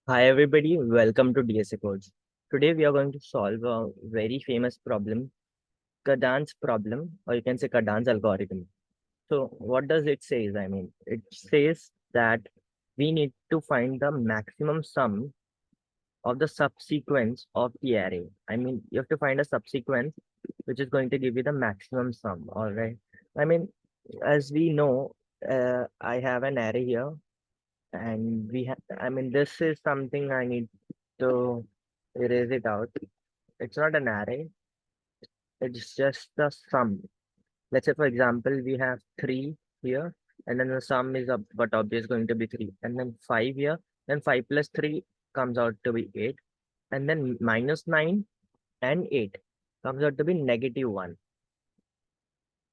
Hi everybody, welcome to DSA Codes. Today we are going to solve a very famous problem, Kadane's problem, or you can say Kadane's algorithm. So what does it say? It says that we need to find the maximum sum of the subsequence of the array. You have to find a subsequence which is going to give you the maximum sum. All right. I mean, as we know, I have an array here, and this is something I need to erase it out. It's not an array, it's just the sum. Let's say, for example, we have 3 here, and then the sum is up, but obviously going to be 3, and then 5 here, then 5 plus 3 comes out to be 8, and then minus 9 and 8 comes out to be negative 1,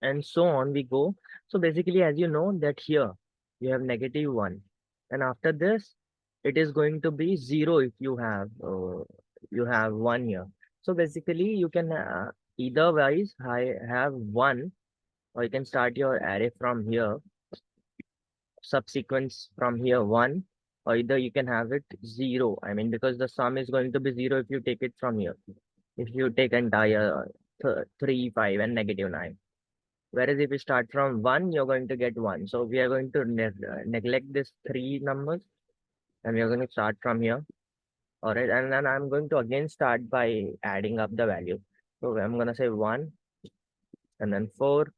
and so on we go. So basically, as you know, that here you have negative 1, and after this, it is going to be 0 if you have 1 here. So basically, you can either wise I have 1, or you can start your array from here, subsequence from here 1, or either you can have it 0. Because the sum is going to be 0 if you take it from here. If you take entire 3, 5, and negative 9. Whereas if you start from 1, you're going to get 1. So we are going to neglect this 3 numbers, and we are going to start from here. All right. And then I'm going to again start by adding up the value. So I'm going to say 1, and then 4,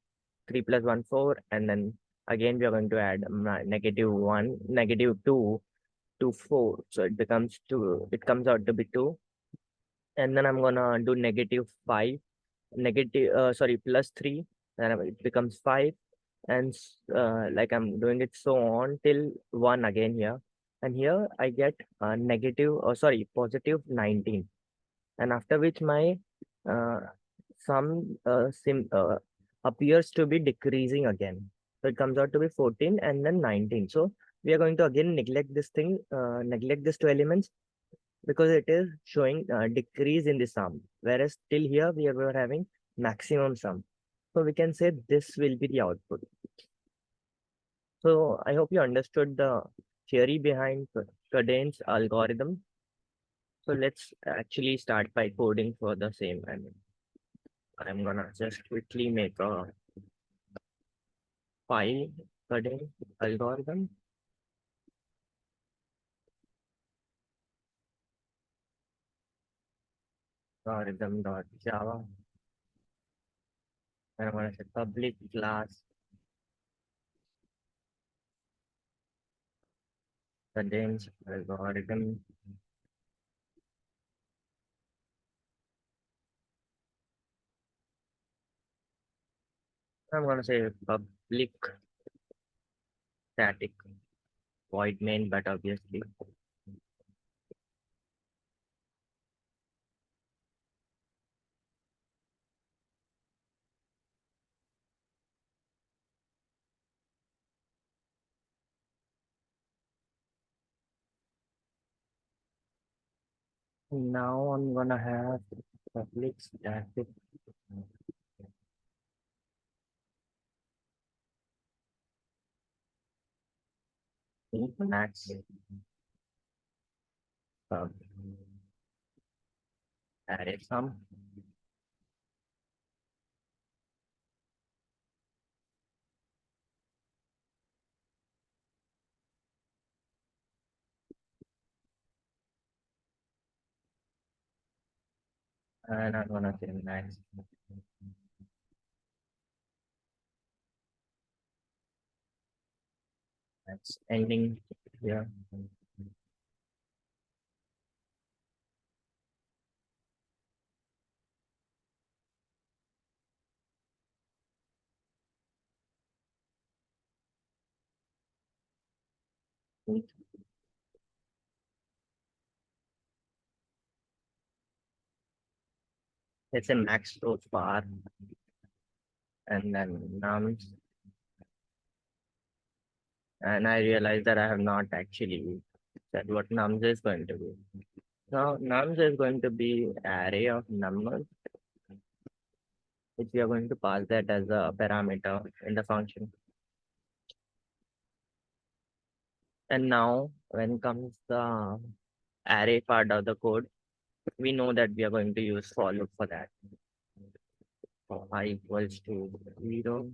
3 plus 1, 4. And then again, we are going to add negative 1, negative 2 to 4. So it becomes 2. It comes out to be 2. And then I'm going to do negative 5, plus 3. Then it becomes 5, and like I'm doing it so on till 1 again here, and here I get positive 19, and after which my uh, sum appears to be decreasing again, so it comes out to be 14 and then 19. So we are going to again neglect these two elements, because it is showing decrease in the sum, whereas till here we were having maximum sum. So we can say this will be the output. So I hope you understood the theory behind Kadane's algorithm. So let's actually start by coding for the same. I'm gonna just quickly make a file, Kadane algorithm, algorithm.java, and I'm gonna say public class Kadane's algorithm. I'm gonna say public static void main, but obviously now I'm gonna have public static max uh, array sum. And I'm gonna say max. That's ending here. It's a max so far, and then nums. And I realized that I have not actually said what nums is going to be. Now nums is going to be array of numbers, which we are going to pass that as a parameter in the function. And now when comes the array part of the code, we know that we are going to use for loop for that. So I equals to 0.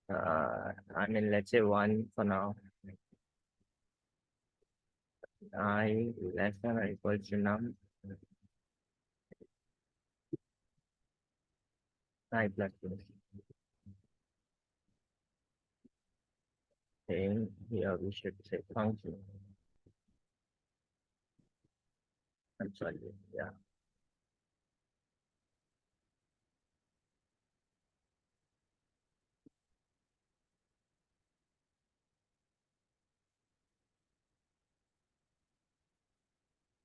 I mean, let's say 1 for now. I less than or equals to num I plus plus. Same here we should say function. I'm sorry. Yeah.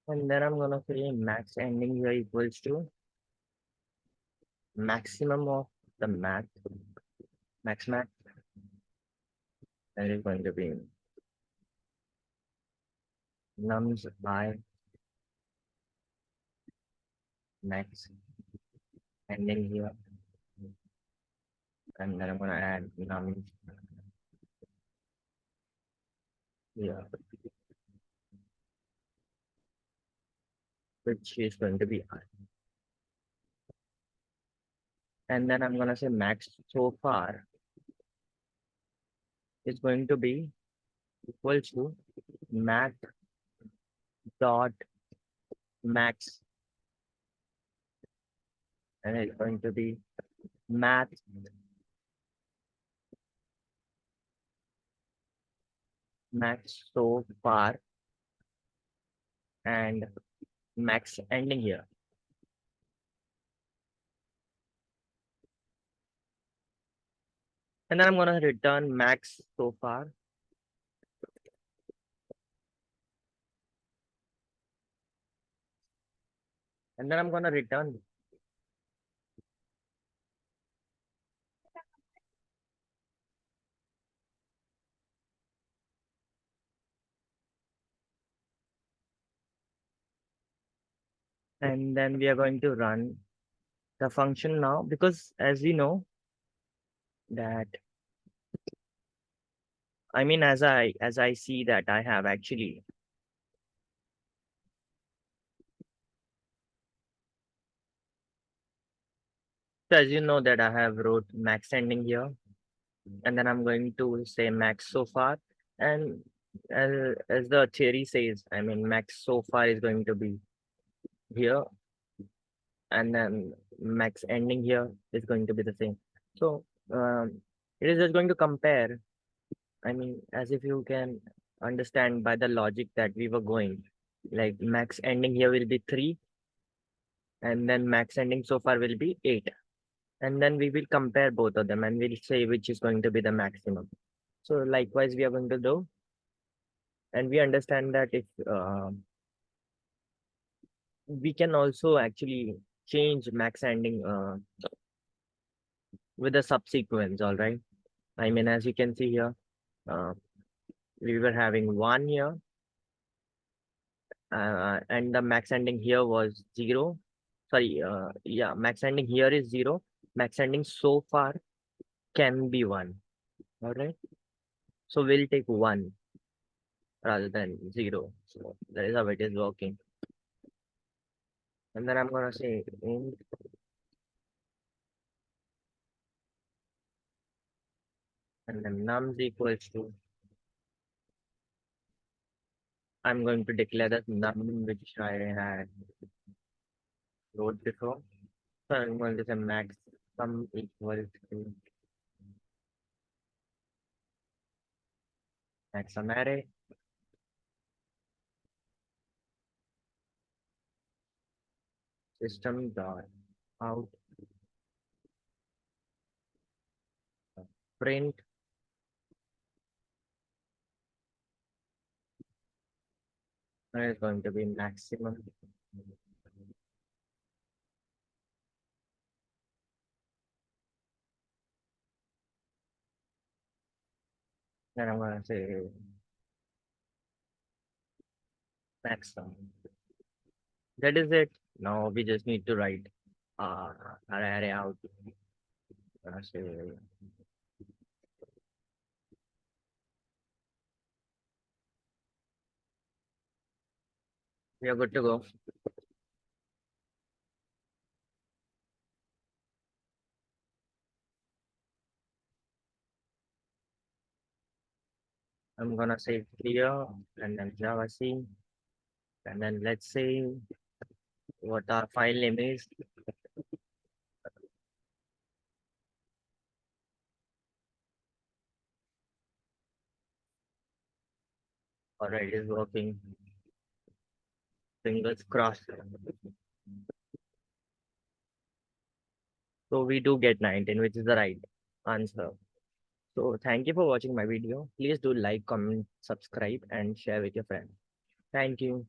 And then I'm gonna say max ending here equals to maximum of the max, that is going to be nums by max ending here, and then I'm gonna add nums here, which is going to be I. And then I'm gonna say max so far is going to be equals to max dot max, and it's going to be math max so far and max ending here. And then I'm gonna return max so far, and then I'm gonna return, and then we are going to run the function now, because as we know that, I mean, as I see that I have actually, so as you know that I have wrote max ending here, and then I'm going to say max so far, and as the theory says, I mean, max so far is going to be here, and then max ending here is going to be the same. So it is just going to compare. I mean, as if you can understand by the logic that we were going, like max ending here will be 3, and then max ending so far will be 8. And then we will compare both of them and we'll say which is going to be the maximum. So likewise, we are going to do, and we understand that if we can also actually change max ending with a subsequence, all right? I mean, as you can see here, uh, we were having 1 here, and the max ending here was 0. Sorry, yeah, max ending here is 0. Max ending so far can be 1, all right? So we'll take 1 rather than 0. So that is how it is working. And then I'm gonna say int, and then nums equals to, I'm going to declare that num which I had wrote before. So I'm going to say max sum equals to max sum array system dot out print, and it's going to be maximum. Then I'm gonna say max sum. That is it. Now we just need to write our array out. Gonna say We are good to go. I'm gonna say clear and then Java C. And then let's see what our file name is. Alright, it's working. Fingers crossed. So we do get 19, which is the right answer. So thank you for watching my video. Please do like, comment, subscribe, and share with your friends. Thank you.